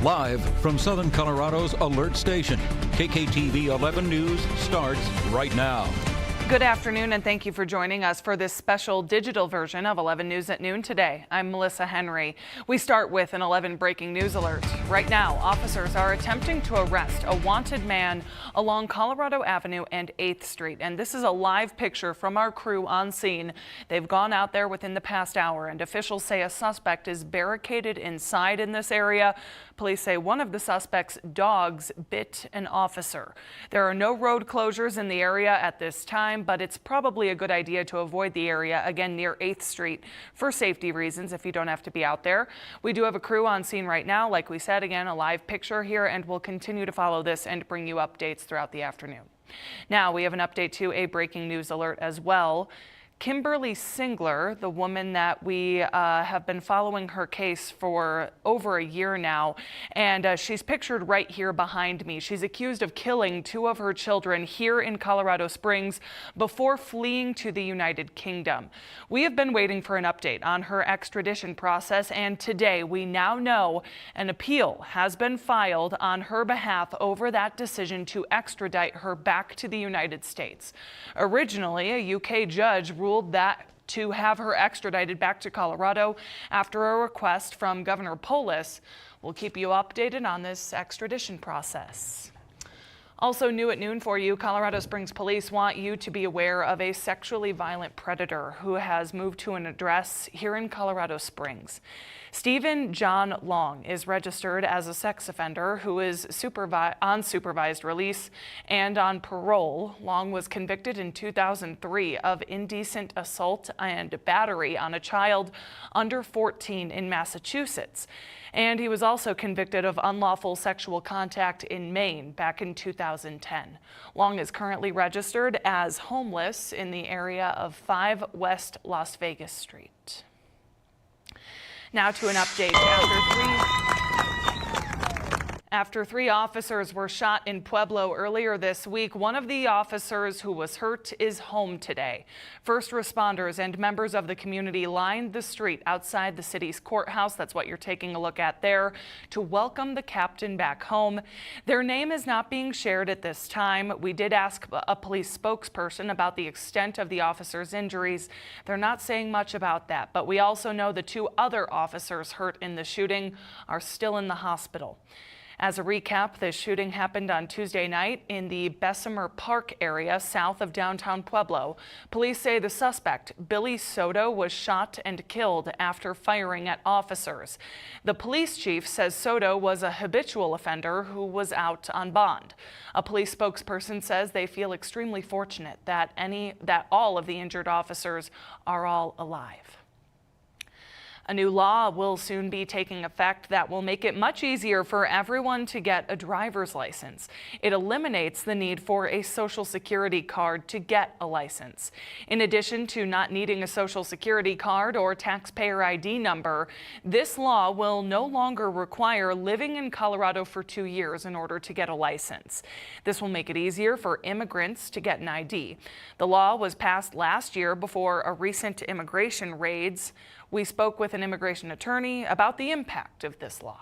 Live from Southern Colorado's Alert Station, KKTV 11 News starts right now. Good afternoon, and thank you for joining us for this special digital version of 11 News at noon today. I'm Melissa Henry. We start with an 11 breaking news alert. Right now, officers are attempting to arrest a wanted man along Colorado Avenue and 8th Street. And this is a live picture from our crew on scene. They've gone out there within the past hour, and officials say a suspect is barricaded inside in this area. Police say one of the suspect's dogs bit an officer. There are no road closures in the area at this time, but it's probably a good idea to avoid the area, again near 8th Street, for safety reasons if you don't have to be out there. We do have a crew on scene right now. Like we said, again, a live picture here, and we'll continue to follow this and bring you updates throughout the afternoon. Now we have an update to a breaking news alert as well. Kimberly Singler, the woman that we have been following her case for over a year now, and she's pictured right here behind me. She's accused of killing two of her children here in Colorado Springs before fleeing to the United Kingdom. We have been waiting for an update on her extradition process, and today we now know an appeal has been filed on her behalf over that decision to extradite her back to the United States. Originally, a UK judge ruled that to have her extradited back to Colorado after a request from Governor Polis. We'll keep you updated on this extradition process. Also new at noon for you, Colorado Springs police want you to be aware of a sexually violent predator who has moved to an address here in Colorado Springs.Stephen John Long is registered as a sex offender who is on supervised release and on parole. Long was convicted in 2003 of indecent assault and battery on a child under 14 in Massachusetts. And he was also convicted of unlawful sexual contact in Maine back in 2010. Long is currently registered as homeless in the area of 5 West Las Vegas Street. Now to an update. After three officers were shot in Pueblo earlier this week, one of the officers who was hurt is home today. First responders and members of the community lined the street outside the city's courthouse, that's what you're taking a look at there, to welcome the captain back home. Their name is not being shared at this time. We did ask a police spokesperson about the extent of the officer's injuries. They're not saying much about that, but we also know the two other officers hurt in the shooting are still in the hospital. As a recap, this shooting happened on Tuesday night in the Bessemer Park area south of downtown Pueblo. Police say the suspect, Billy Soto, was shot and killed after firing at officers. The police chief says Soto was a habitual offender who was out on bond. A police spokesperson says they feel extremely fortunate that all of the injured officers are all alive. A new law will soon be taking effect that will make it much easier for everyone to get a driver's license. It eliminates the need for a Social Security card to get a license. In addition to not needing a Social Security card or taxpayer ID number, this law will no longer require living in Colorado for 2 years in order to get a license. This will make it easier for immigrants to get an ID. The law was passed last year before a recent immigration raids. We spoke with an immigration attorney about the impact of this law.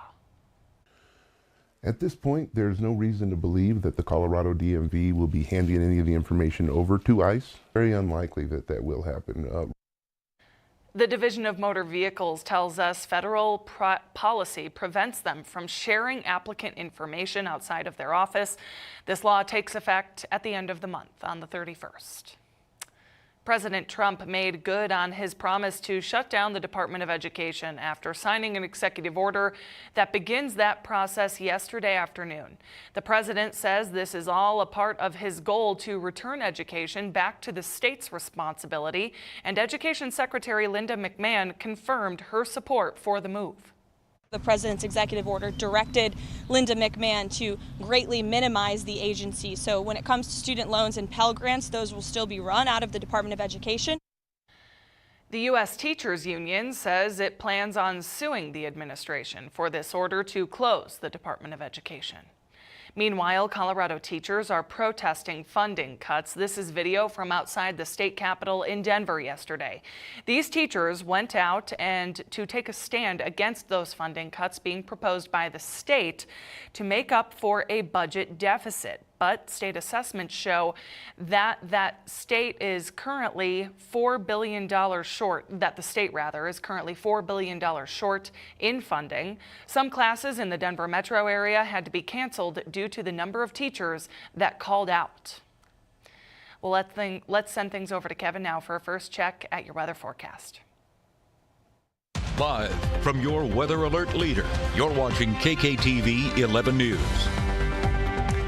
At this point, there's no reason to believe that the Colorado DMV will be handing any of the information over to ICE. Very unlikely that that will happen. The Division of Motor Vehicles tells us federal policy prevents them from sharing applicant information outside of their office. This law takes effect at the end of the month, on the 31st. President Trump made good on his promise to shut down the Department of Education after signing an executive order that begins that process yesterday afternoon. The president says this is all a part of his goal to return education back to the state's responsibility, and Education Secretary Linda McMahon confirmed her support for the move. The president's executive order directed Linda McMahon to greatly minimize the agency. So when it comes to student loans and Pell Grants, those will still be run out of the Department of Education. The U.S. Teachers Union says it plans on suing the administration for this order to close the Department of Education. Meanwhile, Colorado teachers are protesting funding cuts. This is video from outside the state capitol in Denver yesterday. These teachers went out to take a stand against those funding cuts being proposed by the state to make up for a budget deficit. But state assessments show that state is currently $4 billion short, that the state rather is currently $4 billion short in funding. Some classes in the Denver metro area had to be canceled due to the number of teachers that called out. Well, let's send things over to Kevin now for a first check at your weather forecast. Live from your weather alert leader, you're watching KKTV 11 News.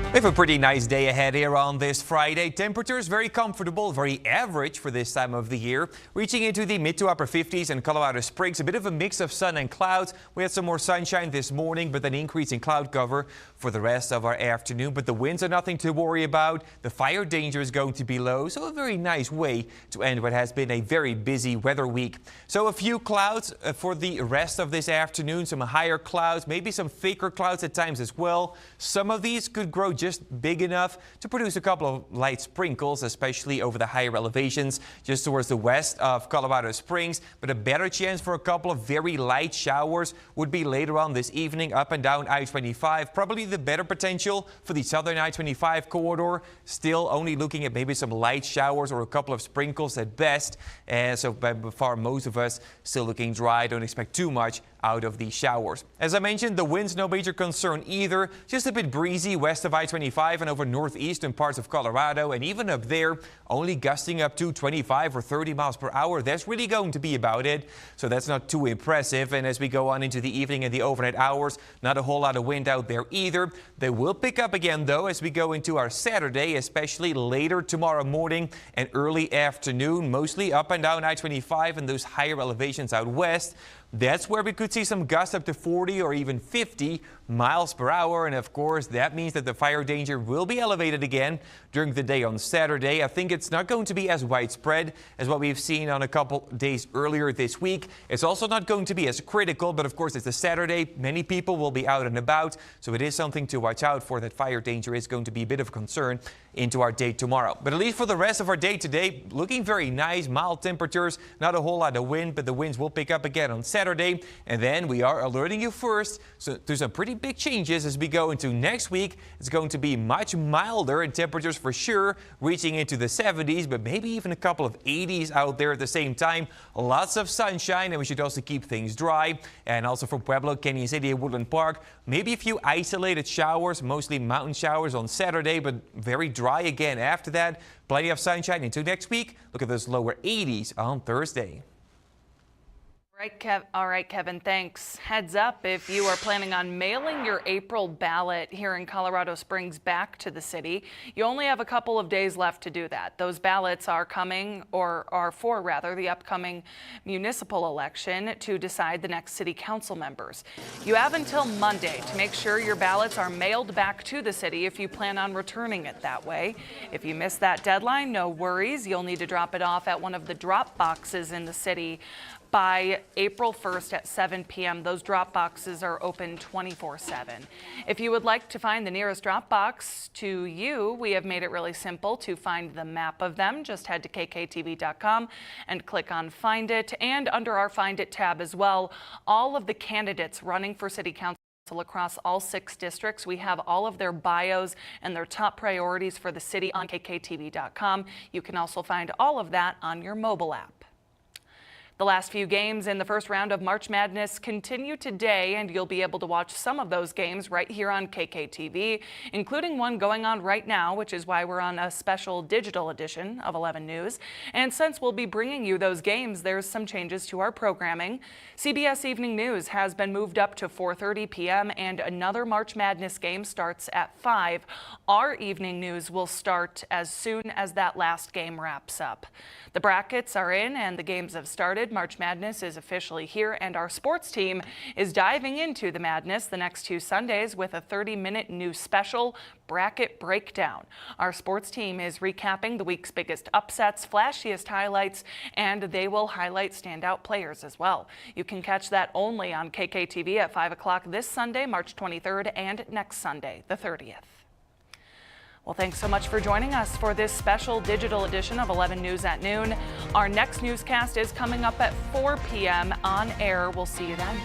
We have a pretty nice day ahead here on this Friday. Temperatures very comfortable, very average for this time of the year, reaching into the mid to upper 50s in Colorado Springs. A bit of a mix of sun and clouds. We had some more sunshine this morning, but an increase in cloud cover for the rest of our afternoon. But the winds are nothing to worry about. The fire danger is going to be low, so a very nice way to end what has been a very busy weather week. So a few clouds for the rest of this afternoon, some higher clouds, maybe some thicker clouds at times as well. Some of these could grow just big enough to produce a couple of light sprinkles, especially over the higher elevations just towards the west of Colorado Springs. But a better chance for a couple of very light showers would be later on this evening up and down I-25. Probably the better potential for the southern I-25 corridor. Still only looking at maybe some light showers or a couple of sprinkles at best. And so by far most of us still looking dry. Don't expect too much out of these showers. As I mentioned, the winds no major concern either. Just a bit breezy west of I-25 and over northeastern parts of Colorado, and even up there only gusting up to 25 or 30 miles per hour. That's really going to be about it. So that's not too impressive. And as we go on into the evening and the overnight hours, not a whole lot of wind out there either. They will pick up again though as we go into our Saturday, especially later tomorrow morning and early afternoon, mostly up and down I-25 and those higher elevations out west. That's where we could see some gusts up to 40 or even 50 miles per hour. And of course, that means that the fire danger will be elevated again during the day on Saturday. I think it's not going to be as widespread as what we've seen on a couple days earlier this week. It's also not going to be as critical, but of course, it's a Saturday. Many people will be out and about, so it is something to watch out for. That fire danger is going to be a bit of a concern into our day tomorrow. But at least for the rest of our day today, looking very nice, mild temperatures, not a whole lot of wind, but the winds will pick up again on Saturday. And then we are alerting you first to some pretty big changes as we go into next week. It's going to be much milder in temperatures for sure, reaching into the 70s, but maybe even a couple of 80s out there at the same time. Lots of sunshine, and we should also keep things dry. And also for Pueblo, Canyon City, and Woodland Park, maybe a few isolated showers, mostly mountain showers on Saturday, but very dry again after that. Plenty of sunshine into next week. Look at those lower 80s on Thursday. All right, Kevin, thanks. Heads up, if you are planning on mailing your April ballot here in Colorado Springs back to the city, you only have a couple of days left to do that. Those ballots are coming, or are for rather, the upcoming municipal election to decide the next city council members. You have until Monday to make sure your ballots are mailed back to the city if you plan on returning it that way. If you miss that deadline, no worries. You'll need to drop it off at one of the drop boxes in the city by April 1st at 7 p.m. Those drop boxes are open 24/7. If you would like to find the nearest drop box to you, we have made it really simple to find the map of them. Just head to KKTV.com and click on Find It. And under our Find It tab as well, all of the candidates running for city council across all 6 districts. We have all of their bios and their top priorities for the city on KKTV.com. You can also find all of that on your mobile app. The last few games in the first round of March Madness continue today, and you'll be able to watch some of those games right here on KKTV, including one going on right now, which is why we're on a special digital edition of 11 News. And since we'll be bringing you those games, there's some changes to our programming. CBS Evening News has been moved up to 4:30 p.m. and another March Madness game starts at 5. Our evening news will start as soon as that last game wraps up. The brackets are in and the games have started. started. March Madness is officially here, and our sports team is diving into the madness the next 2 Sundays with a 30-minute news special, Bracket Breakdown. Our sports team is recapping the week's biggest upsets, flashiest highlights, and they will highlight standout players as well. You can catch that only on KKTV at 5 o'clock this Sunday, March 23rd, and next Sunday, the 30th. Well, thanks so much for joining us for this special digital edition of 11 News at Noon. Our next newscast is coming up at 4 p.m. on air. We'll see you then.